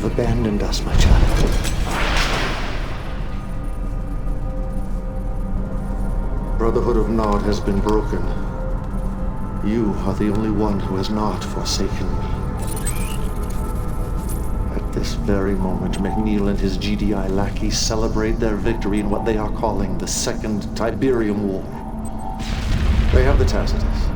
have abandoned us, my child. Brotherhood of Nod has been broken. You are the only one who has not forsaken me. At this very moment, McNeil and his GDI lackeys celebrate their victory in what they are calling the Second Tiberium War. They have the Tacitus,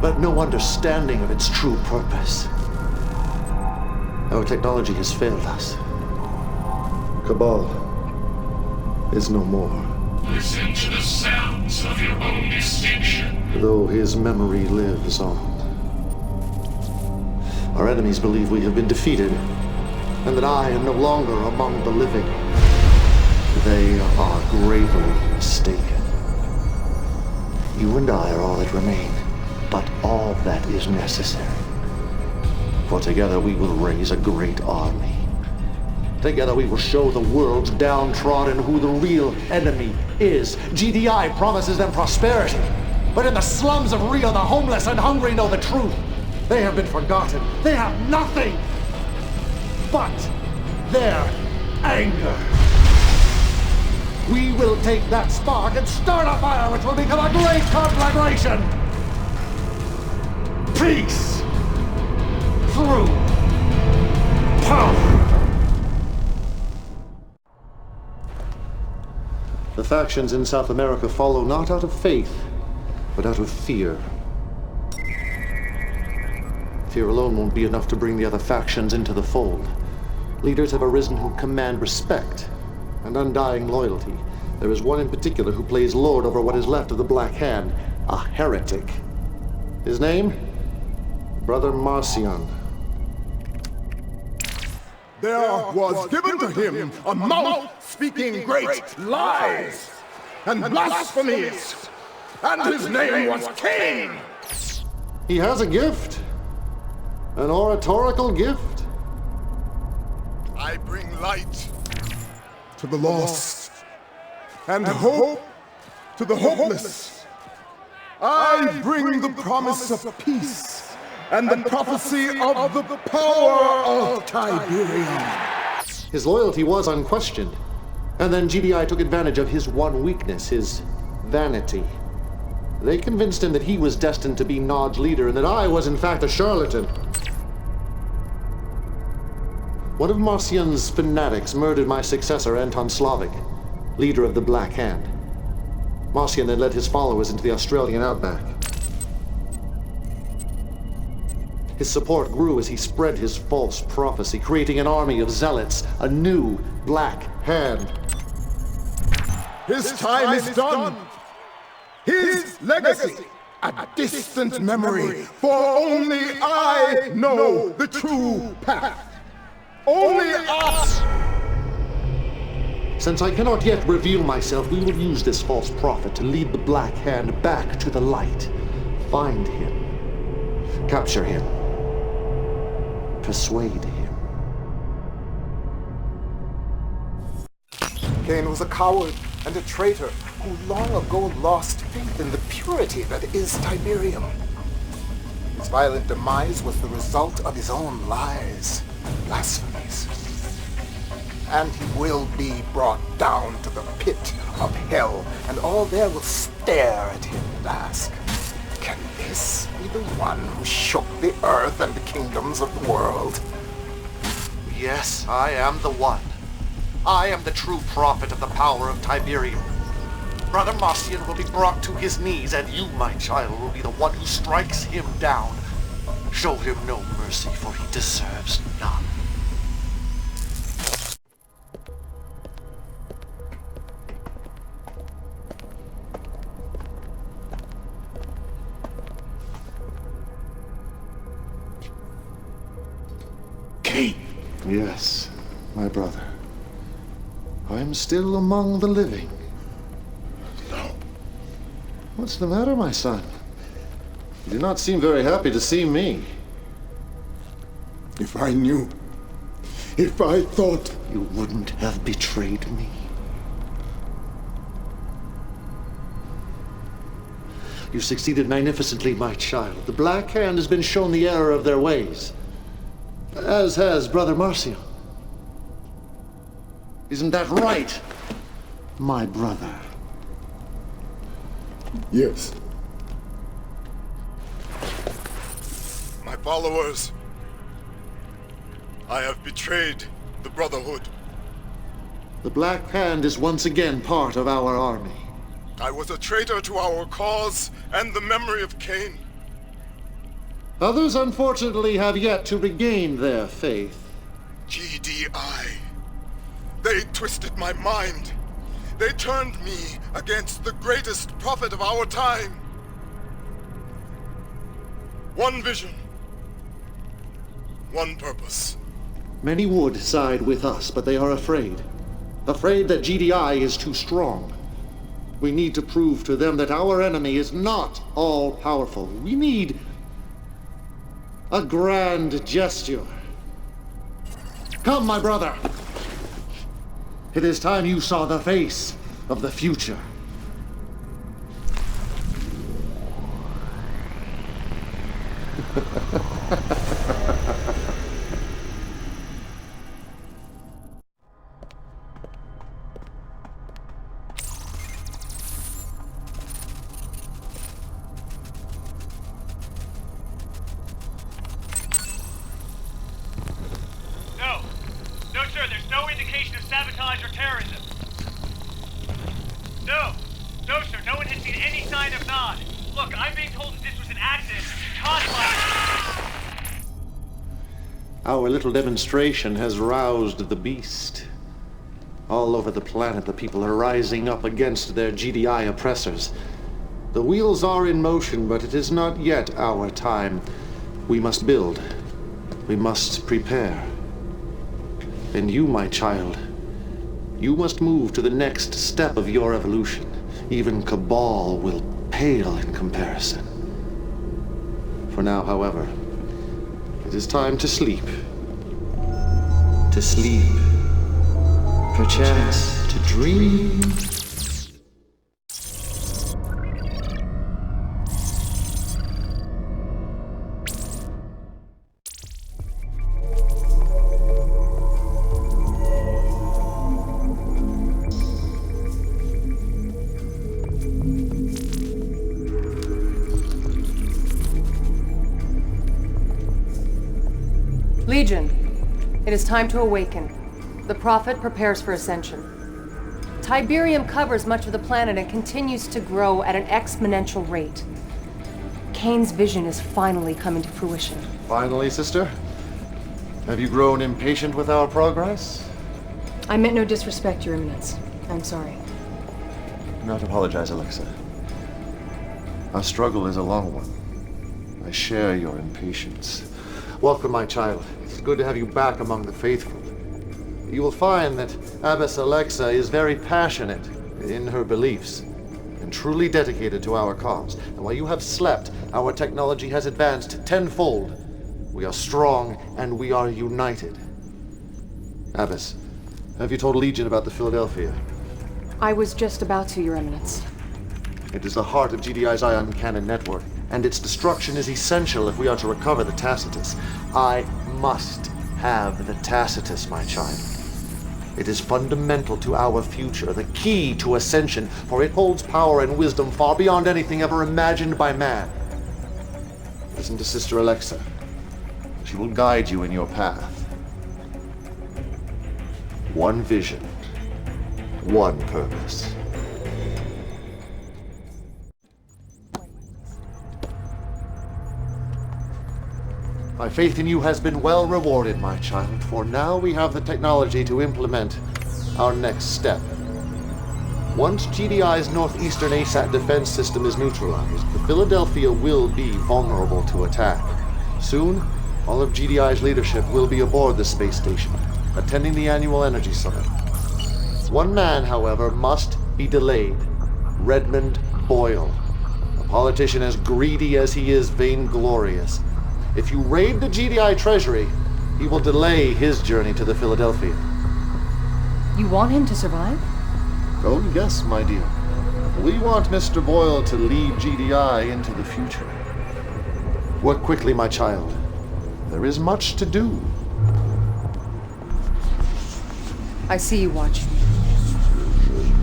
but no understanding of its true purpose. Our technology has failed us. Cabal is no more. Listen to the sounds of your own extinction. Though his memory lives on. Our enemies believe we have been defeated, and that I am no longer among the living. They are gravely mistaken. You and I are all that remain, but all that is necessary. For together we will raise a great army. Together we will show the world's downtrodden who the real enemy is. GDI promises them prosperity, but in the slums of Rio, the homeless and hungry know the truth. They have been forgotten. They have nothing but their anger. We will take that spark and start a fire which will become a great conflagration. Peace through power. The factions in South America follow not out of faith, but out of fear. Fear alone won't be enough to bring the other factions into the fold. Leaders have arisen who command respect and undying loyalty. There is one in particular who plays lord over what is left of the Black Hand, a heretic. His name? Brother Marcion. There was given to him a mouth speaking great lies and blasphemies, and his name was Kane. He has a gift, an oratorical gift. I bring light to the lost and hope to the hopeless. I bring the promise of peace and the prophecy of the power of Tiberium. His loyalty was unquestioned, and then GDI took advantage of his one weakness, his vanity. They convinced him that he was destined to be Nod's leader and that I was in fact a charlatan. One of Marcion's fanatics murdered my successor, Anton Slavic, leader of the Black Hand. Marcion then led his followers into the Australian outback. His support grew as he spread his false prophecy, creating an army of zealots, a new Black Hand. His time is done. His legacy, a distant memory, for only I know the true path. Only us! Since I cannot yet reveal myself, we will use this false prophet to lead the Black Hand back to the light. Find him. Capture him. Persuade him. Kane was a coward and a traitor who long ago lost faith in the purity that is Tiberium. His violent demise was the result of his own lies and blasphemies. And he will be brought down to the pit of hell, and all there will stare at him and ask, can this be the one who shook the earth and the kingdoms of the world? Yes, I am the one. I am the true prophet of the power of Tiberium. Brother Marcion will be brought to his knees, and you, my child, will be the one who strikes him down. Show him no mercy, for he deserves none. Kane! Yes, my brother. I am still among the living. No. What's the matter, my son? You do not seem very happy to see me. If I knew, if I thought... You wouldn't have betrayed me. You succeeded magnificently, my child. The Black Hand has been shown the error of their ways, as has Brother Marcion. Isn't that right, my brother? Yes. My followers, I have betrayed the Brotherhood. The Black Hand is once again part of our army. I was a traitor to our cause and the memory of Kane. Others, unfortunately, have yet to regain their faith. GDI. They twisted my mind. They turned me against the greatest prophet of our time. One vision. One purpose. Many would side with us, but they are afraid. Afraid that GDI is too strong. We need to prove to them that our enemy is not all-powerful. We need a grand gesture. Come, my brother. It is time you saw the face of the future. No, sir, there's no indication of sabotage or terrorism. No, sir, no one has seen any sign of Nod. Look, I'm being told that this was an accident caused by... Our little demonstration has roused the beast. All over the planet, the people are rising up against their GDI oppressors. The wheels are in motion, but it is not yet our time. We must build. We must prepare. And you, my child, you must move to the next step of your evolution. Even Cabal will pale in comparison. For now, however, it is time to sleep. To sleep. Perchance to dream. Legion, it is time to awaken. The Prophet prepares for ascension. Tiberium covers much of the planet and continues to grow at an exponential rate. Kane's vision is finally coming to fruition. Finally, sister? Have you grown impatient with our progress? I meant no disrespect, Your Eminence. I'm sorry. Do not apologize, Alexa. Our struggle is a long one. I share your impatience. Welcome, my child. It's good to have you back among the faithful. You will find that Abbess Alexa is very passionate in her beliefs and truly dedicated to our cause. And while you have slept, our technology has advanced tenfold. We are strong and we are united. Abbess, have you told Legion about the Philadelphia? I was just about to, Your Eminence. It is the heart of GDI's ion cannon network, and its destruction is essential if we are to recover the Tacitus. I must have the Tacitus, my child. It is fundamental to our future, the key to ascension, for it holds power and wisdom far beyond anything ever imagined by man. Listen to Sister Alexa. She will guide you in your path. One vision, one purpose. My faith in you has been well rewarded, my child, for now we have the technology to implement our next step. Once GDI's northeastern ASAT defense system is neutralized, the Philadelphia will be vulnerable to attack. Soon, all of GDI's leadership will be aboard the space station, attending the annual energy summit. One man, however, must be delayed. Redmond Boyle, a politician as greedy as he is vainglorious. If you raid the GDI treasury, he will delay his journey to the Philadelphia. You want him to survive? Oh, yes, my dear. We want Mr. Boyle to lead GDI into the future. Work quickly, my child. There is much to do. I see you watching.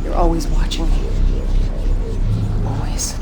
You're always watching me. Always.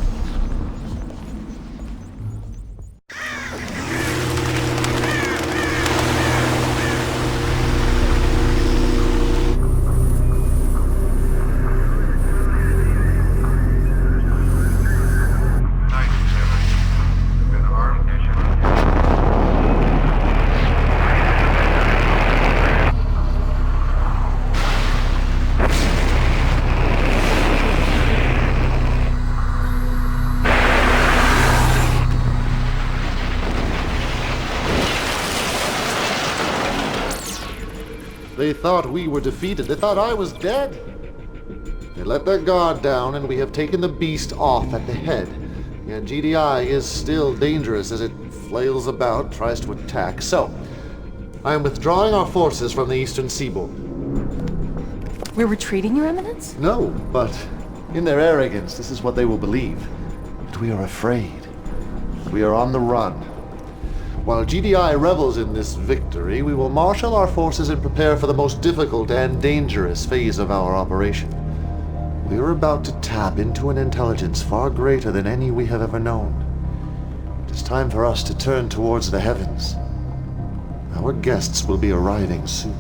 They thought we were defeated. They thought I was dead. They let their guard down, and we have taken the beast off at the head. Yet GDI is still dangerous as it flails about, tries to attack. So, I am withdrawing our forces from the eastern seaboard. We're retreating, Your Eminence? No, but in their arrogance, this is what they will believe. That we are afraid. That we are on the run. While GDI revels in this victory, we will marshal our forces and prepare for the most difficult and dangerous phase of our operation. We are about to tap into an intelligence far greater than any we have ever known. It is time for us to turn towards the heavens. Our guests will be arriving soon.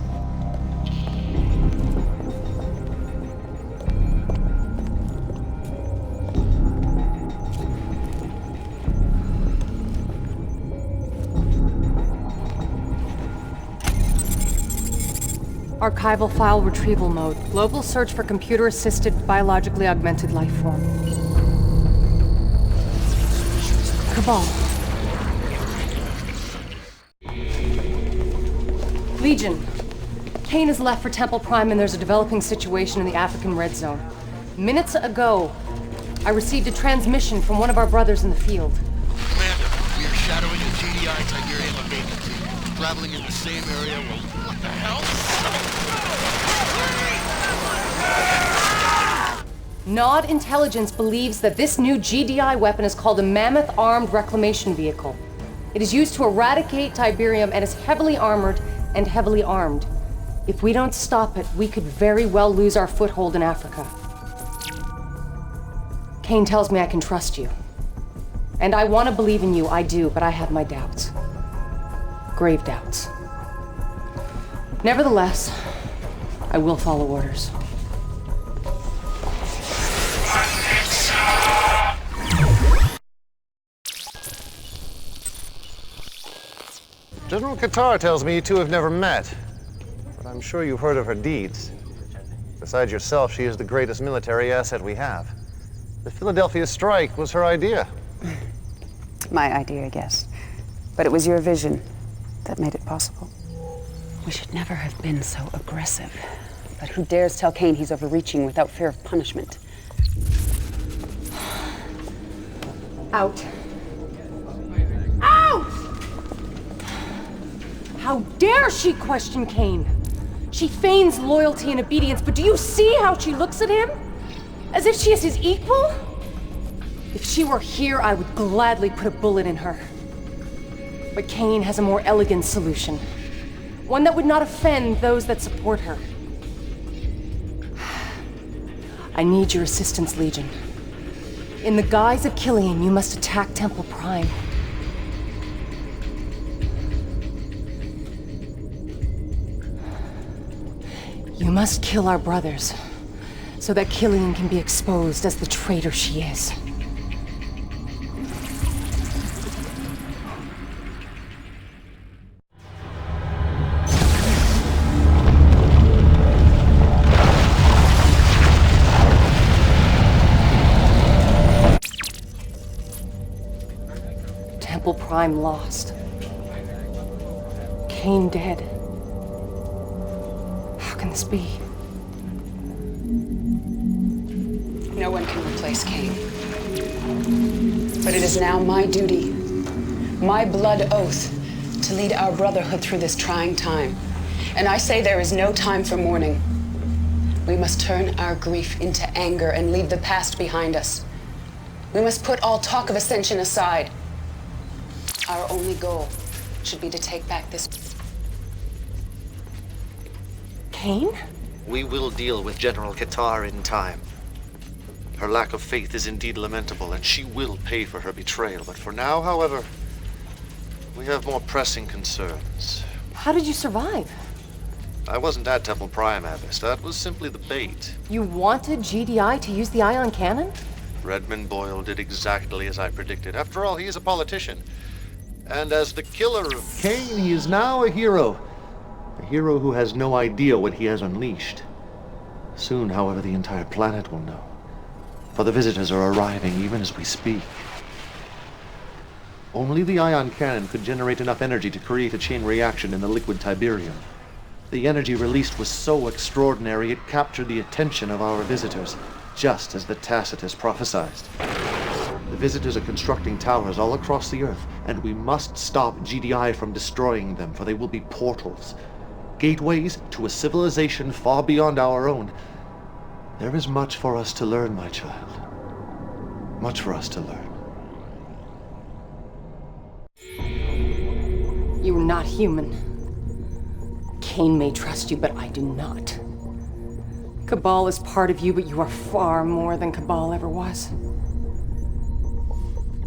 Archival file retrieval mode. Global search for computer-assisted, biologically augmented life form. Cabal. Legion. Kane has left for Temple Prime and there's a developing situation in the African Red Zone. Minutes ago, I received a transmission from one of our brothers in the field. Commander, we are shadowing the GDI Tiberium vacancy. Traveling in the same area. Well, what the hell? Nod Intelligence believes that this new GDI weapon is called a Mammoth Armed Reclamation Vehicle. It is used to eradicate Tiberium and is heavily armored and heavily armed. If we don't stop it, we could very well lose our foothold in Africa. Kane tells me I can trust you. And I want to believe in you, I do, but I have my doubts. Grave doubts. Nevertheless, I will follow orders. General Qatar tells me you two have never met, but I'm sure you've heard of her deeds. Besides yourself, she is the greatest military asset we have. The Philadelphia strike was her idea. My idea, yes. But it was your vision that made it possible. We should never have been so aggressive. But who dares tell Kane he's overreaching without fear of punishment? Out. Out! How dare she question Kane? She feigns loyalty and obedience, but do you see how she looks at him? As if she is his equal? If she were here, I would gladly put a bullet in her. But Kane has a more elegant solution. One that would not offend those that support her. I need your assistance, Legion. In the guise of Killian, you must attack Temple Prime. You must kill our brothers, so that Killian can be exposed as the traitor she is. Temple Prime lost. Kane dead. How can this be? No one can replace Kane. But it is now my duty, my blood oath, to lead our brotherhood through this trying time. And I say there is no time for mourning. We must turn our grief into anger and leave the past behind us. We must put all talk of ascension aside. Our only goal should be to take back this... Kane? We will deal with General Qatar in time. Her lack of faith is indeed lamentable, and she will pay for her betrayal. But for now, however, we have more pressing concerns. How did you survive? I wasn't at Temple Prime, Abbess. That was simply the bait. You wanted GDI to use the ion cannon? Redmond Boyle did exactly as I predicted. After all, he is a politician. And as the killer of Kane, he is now a hero. A hero who has no idea what he has unleashed. Soon, however, the entire planet will know. For the visitors are arriving even as we speak. Only the ion cannon could generate enough energy to create a chain reaction in the liquid Tiberium. The energy released was so extraordinary it captured the attention of our visitors, just as the Tacitus prophesied. The visitors are constructing towers all across the Earth, and we must stop GDI from destroying them, for they will be portals. Gateways to a civilization far beyond our own. There is much for us to learn, my child. Much for us to learn. You are not human. Kane may trust you, but I do not. Cabal is part of you, but you are far more than Cabal ever was.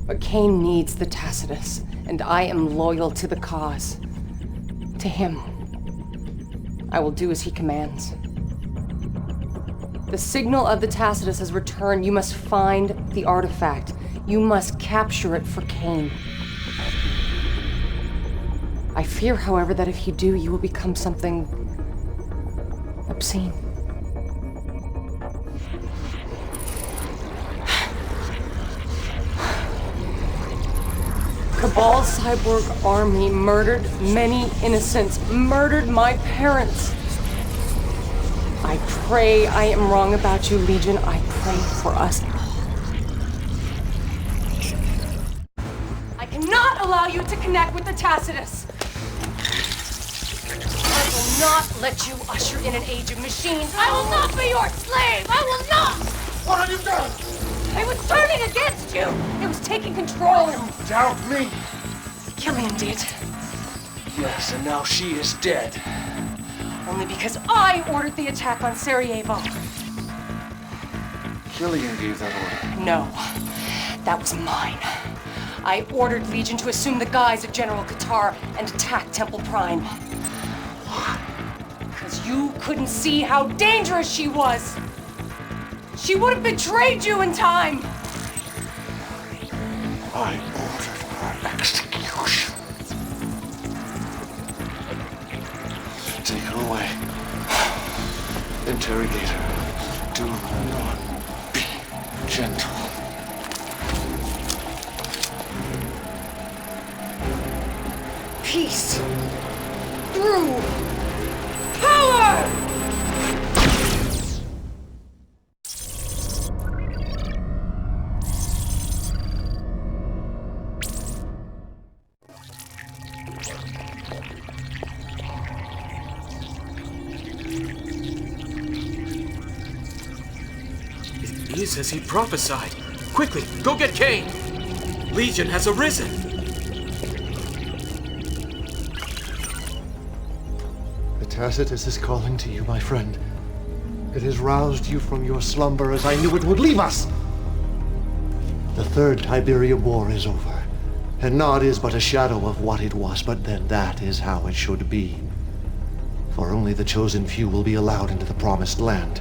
But Kane needs the Tacitus, and I am loyal to the cause. To him. I will do as he commands. The signal of the Tacitus has returned. You must find the artifact. You must capture it for Kane. I fear, however, that if you do, you will become something obscene. Cabal's cyborg army murdered many innocents, murdered my parents. I pray I am wrong about you, Legion. I pray for us all. I cannot allow you to connect with the Tacitus. I will not let you usher in an age of machines. I will not be your slave. I will not. What have you done? I was turning against you. It was taking control. You doubt me? Killian did. Yes, and now she is dead. Only because I ordered the attack on Sarajevo. Killian gave that order. No, that was mine. I ordered Legion to assume the guise of General Qatar and attack Temple Prime. Why? Because you couldn't see how dangerous she was. She would have betrayed you in time. I ordered her execution. Take her away. Interrogate her. Do not be gentle. Peace through power! It is as he prophesied. Quickly, go get Kane! Legion has arisen! The Tacitus is calling to you, my friend. It has roused you from your slumber as I knew it would leave us. The Third Tiberium War is over, and Nod is but a shadow of what it was, but then that is how it should be. For only the chosen few will be allowed into the Promised Land.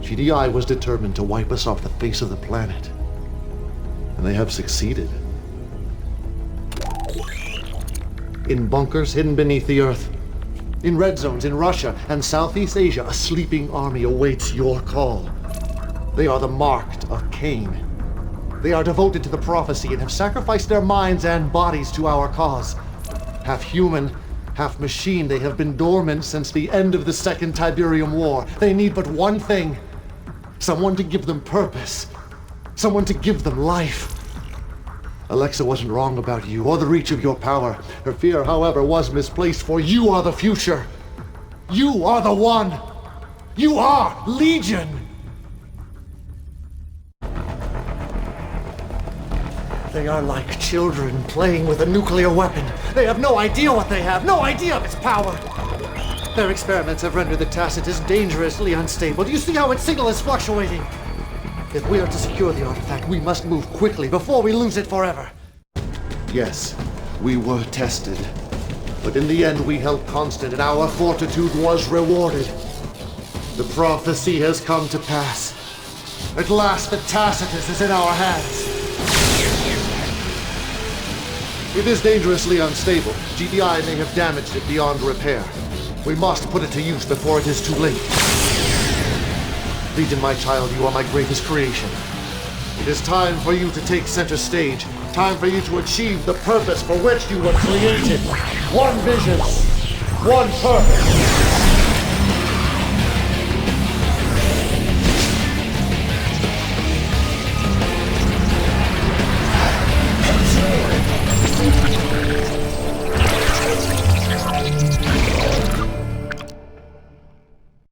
GDI was determined to wipe us off the face of the planet, and they have succeeded. In bunkers hidden beneath the earth, in red zones in Russia and Southeast Asia, a sleeping army awaits your call. They are the marked of Kane. They are devoted to the prophecy and have sacrificed their minds and bodies to our cause. Half human, half machine, they have been dormant since the end of the Second Tiberium War. They need but one thing. Someone to give them purpose. Someone to give them life. Alexa wasn't wrong about you or the reach of your power. Her fear, however, was misplaced, for you are the future. You are the one. You are Legion. They are like children playing with a nuclear weapon. They have no idea what they have, no idea of its power. Their experiments have rendered the Tacitus dangerously unstable. Do you see how its signal is fluctuating? If we are to secure the artifact, we must move quickly before we lose it forever. Yes, we were tested. But in the end, we held constant, and our fortitude was rewarded. The prophecy has come to pass. At last, the Tacitus is in our hands. It is dangerously unstable. GDI may have damaged it beyond repair. We must put it to use before it is too late. Legion, my child, you are my greatest creation. It is time for you to take center stage. Time for you to achieve the purpose for which you were created. One vision, one purpose.